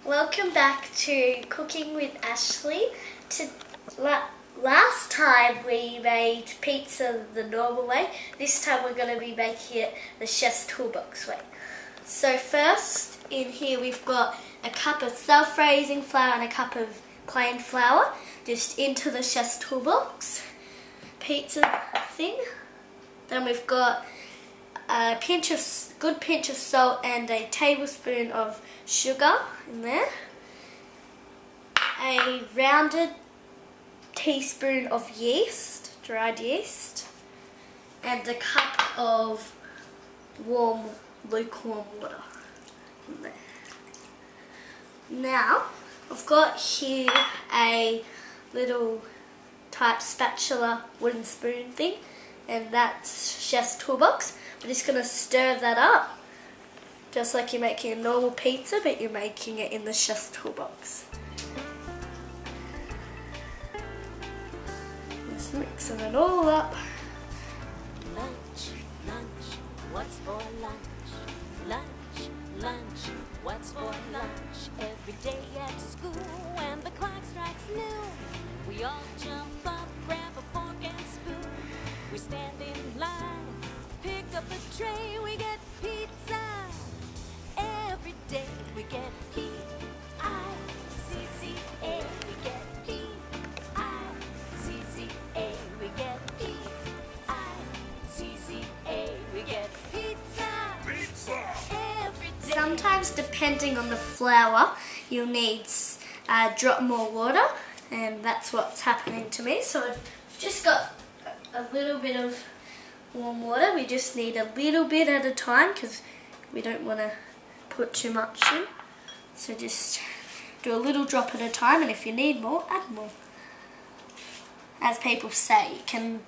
Welcome back to Cooking with Ashley. Last time we made pizza the normal way. This time we're going to be making it the Chef's Toolbox way. So first in here we've got a cup of self-raising flour and a cup of plain flour. Just into the Chef's Toolbox pizza thing. Then we've got a good pinch of salt and a tablespoon of sugar in there. A rounded teaspoon of yeast, dried yeast, and a cup of lukewarm water in there. Now, I've got here a little type spatula wooden spoon thing, and that's Chef's Toolbox. We're just going to stir that up, just like you're making a normal pizza, but you're making it in the Chef's Toolbox. Just mixing it all up. Lunch, what's for lunch? Lunch, what's for lunch? Every day at school, when the clock strikes noon, we all jump up, grab a fork and spoon. We stand in line, pick up the tray, we get pizza. Every day we get P-I-C-C-A, we get P-I-C-C-A, we get P-I-C-C-A, we get pizza. Every day. Sometimes, depending on the flour, you'll need a drop more water, and that's what's happening to me. So I've just got a little bit of warm water. We just need a little bit at a time because we don't want to put too much in. So just do a little drop at a time, and if you need more, add more. As people say, you can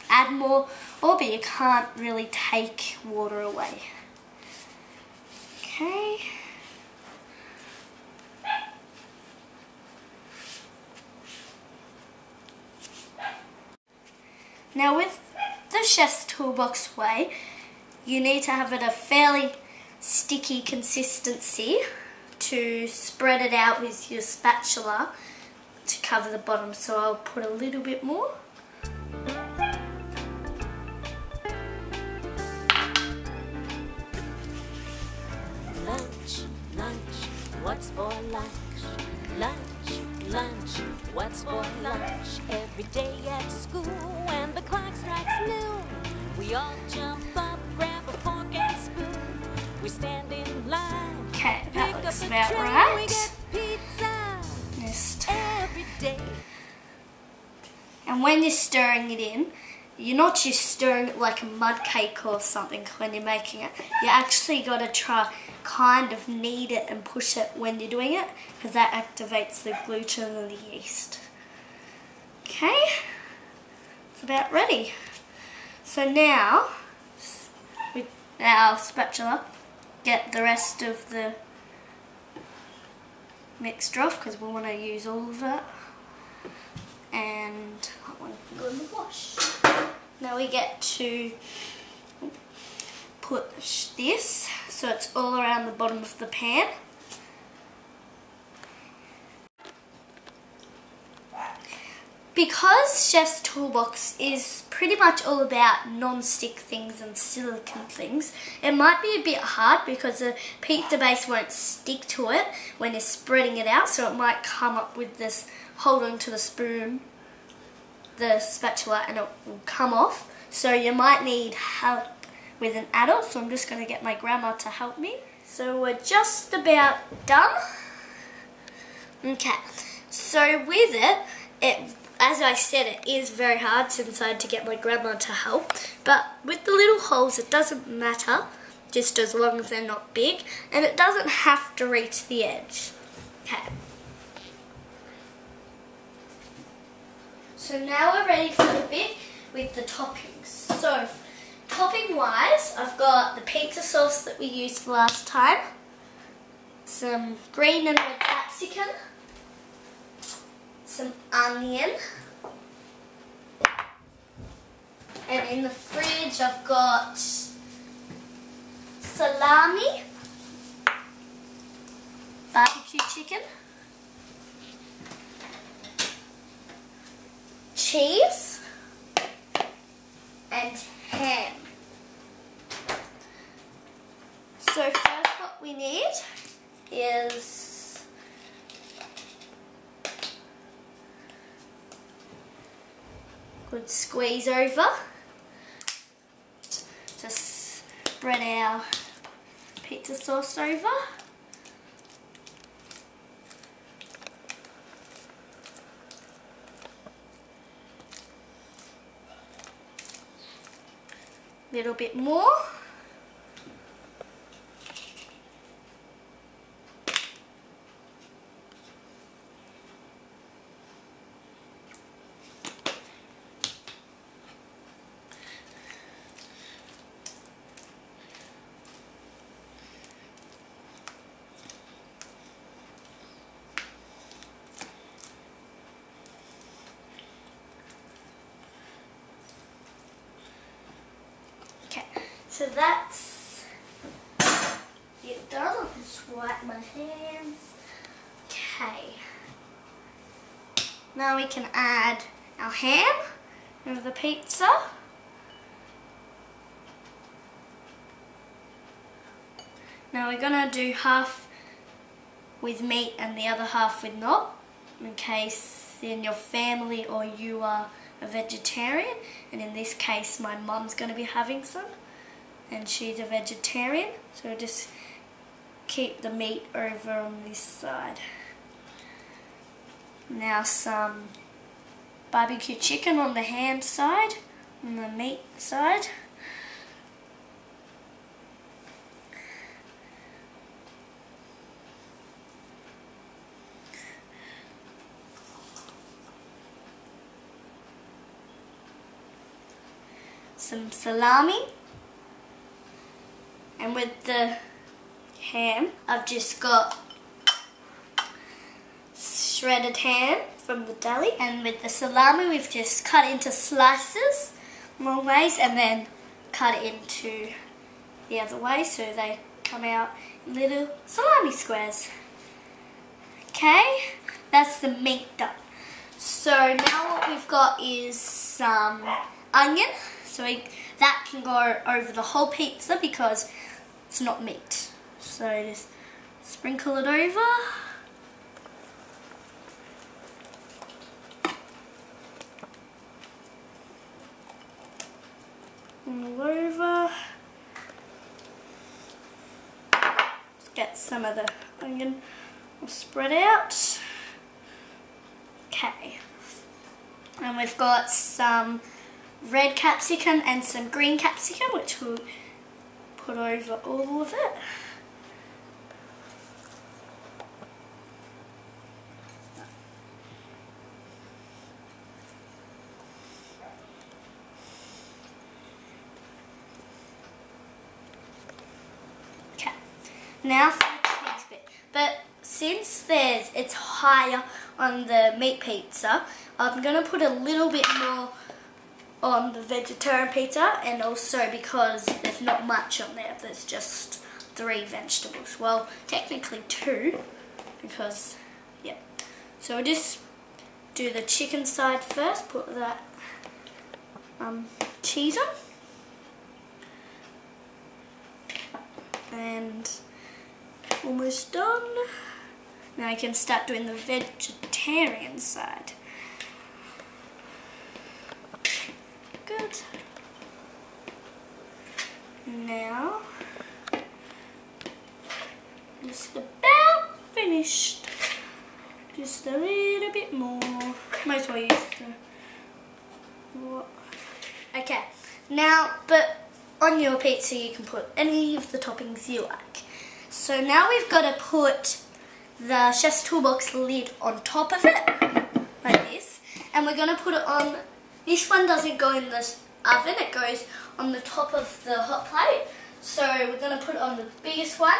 add more, but you can't really take water away. Okay. Now with the Chef's Toolbox way, you need to have it a fairly sticky consistency to spread it out with your spatula to cover the bottom. So I'll put a little bit more. Lunch, what's for lunch? Lunch, what's for lunch? Every day at school, when the clock strikes noon, we all jump up, grab a fork and spoon. We stand in line. Okay, that looks about right. We get pizza. Every day. And when you're stirring it in, you're not just stirring it like a mud cake or something when you're making it. You actually got to try kind of knead it and push it when you're doing it, because that activates the gluten and the yeast. Okay, it's about ready. So now, with our spatula, get the rest of the mixture off because we want to use all of it. And that one can go in the wash. Now we get to put this so it's all around the bottom of the pan. Because Chef's Toolbox is pretty much all about non-stick things and silicone things, it might be a bit hard because the pizza base won't stick to it when you're spreading it out, so it might come up with this, hold on to the spoon, the spatula, and it will come off. So you might need help with an adult, so I'm just going to get my grandma to help me. So we're just about done. Okay, so with it, as I said, it is very hard since I had to get my grandma to help. But with the little holes, it doesn't matter, just as long as they're not big. And it doesn't have to reach the edge. Okay. So now we're ready for the bit with the toppings. So, topping wise, I've got the pizza sauce that we used last time, some green and red capsicum, some onion, and in the fridge I've got salami, barbecue chicken, cheese, and ham. So first what we need is good squeeze over to spread our pizza sauce over. Little bit more. So that's it done. I'll just wipe my hands. Okay. Now we can add our ham over the pizza. Now we're gonna do half with meat and the other half with not, in case in your family or you are a vegetarian, and in this case my mum's gonna be having some. And she's a vegetarian, so just keep the meat over on this side. Now some barbecue chicken on the ham side, on the meat side. Some salami. And with the ham, I've just got shredded ham from the deli. And with the salami, we've just cut into slices long ways and then cut it into the other way so they come out in little salami squares. Okay, that's the meat done. So now what we've got is some onion. So that can go over the whole pizza because it's not meat. So just sprinkle it over. All over. Let's get some of the onion spread out. Okay. And we've got some red capsicum and some green capsicum, which we'll put over all of it. Okay, now for the cheese bit. But since it's higher on the meat pizza, I'm going to put a little bit more on the vegetarian pizza, and also because there's not much on there, there's just 3 vegetables. Well, technically 2, because, yeah. So we'll just do the chicken side first, put that cheese on. And almost done. Now I can start doing the vegetarian side. Good. Now, just about finished. Just a little bit more. Might as well use the... Okay, now, but on your pizza you can put any of the toppings you like. So now we've got to put the Chef's Toolbox lid on top of it, like this. And we're going to put it on... This one doesn't go in the oven, it goes on the top of the hot plate. So we're going to put it on the biggest one,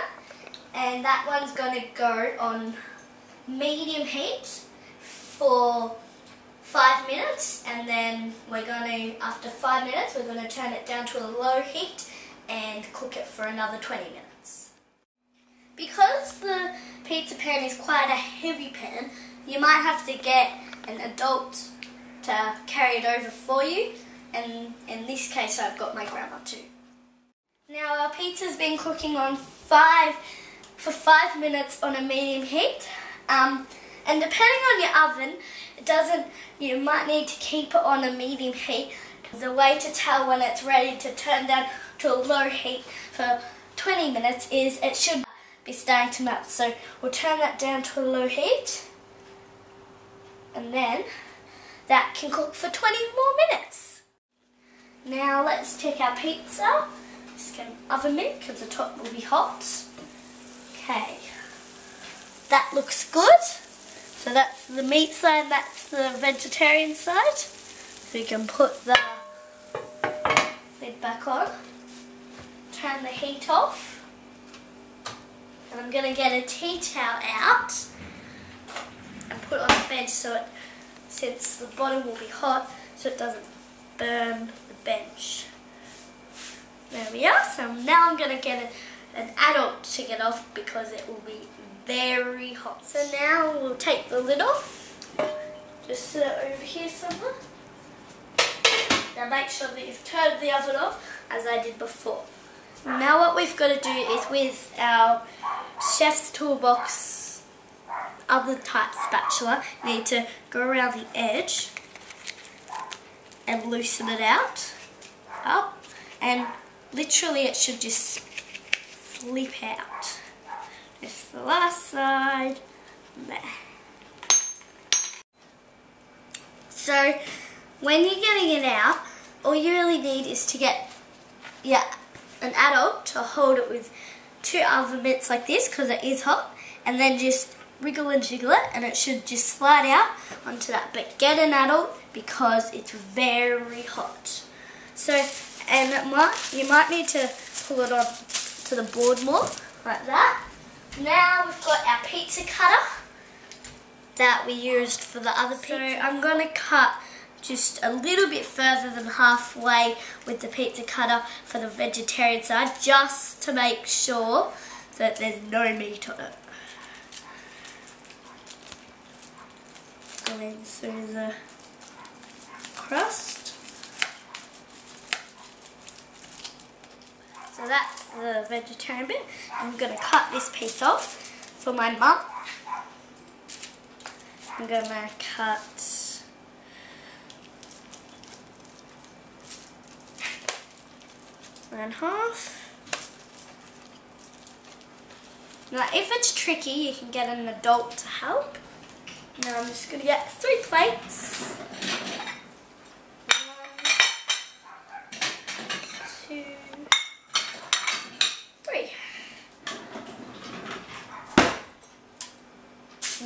and that one's going to go on medium heat for 5 minutes, and then we're going to, after 5 minutes, we're going to turn it down to a low heat and cook it for another 20 minutes. Because the pizza pan is quite a heavy pan, you might have to get an adult to carry it over for you, and in this case I've got my grandma too. Now our pizza's been cooking for 5 minutes on a medium heat, and depending on your oven, you might need to keep it on a medium heat. The way to tell when it's ready to turn down to a low heat for 20 minutes is it should be starting to melt. So we'll turn that down to a low heat, and then that can cook for 20 more minutes. Now let's check our pizza. Just get an oven mitt because the top will be hot. Okay, that looks good. So that's the meat side and that's the vegetarian side. So we can put the lid back on, turn the heat off, and I'm going to get a tea towel out and put it on the bench since the bottom will be hot so it doesn't burn the bench. There we are. So now I'm going to get an adult to get off because it will be very hot. So now we'll take the lid off. Just sit it over here somewhere. Now make sure that you've turned the oven off as I did before. Now what we've got to do is with our Chef's Toolbox other type spatula, you need to go around the edge and loosen it out, up, and literally it should just flip out. Just the last side, there. So when you're getting it out, all you really need is to get an adult to hold it with 2 oven mitts like this because it is hot, and then just wiggle and jiggle it and it should just slide out onto that. But get an adult because it's very hot. So, and you might need to pull it on to the board more, like that. Now we've got our pizza cutter that we used for the other pizza. So I'm going to cut just a little bit further than halfway with the pizza cutter for the vegetarian side, just to make sure that there's no meat on it. Going through the crust. So that's the vegetarian bit. I'm going to cut this piece off for my mum. I'm going to cut in half. Now if it's tricky, you can get an adult to help. Now I'm just going to get 3 plates. 1, 2, 3.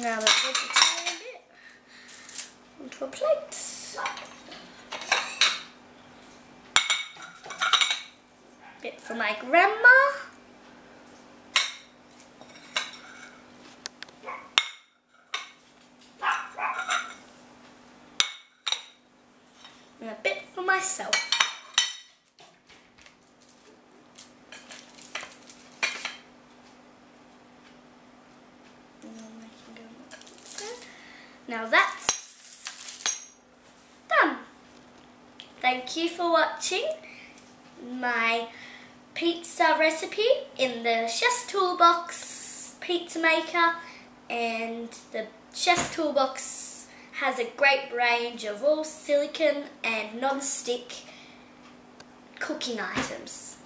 Now the vegetarian bit onto a plate. Bit for my grandma. And a bit for myself. Now that's done. Thank you for watching my pizza recipe in the Chef's Toolbox pizza maker, and the Chef's Toolbox has a great range of all silicone and non-stick cooking items.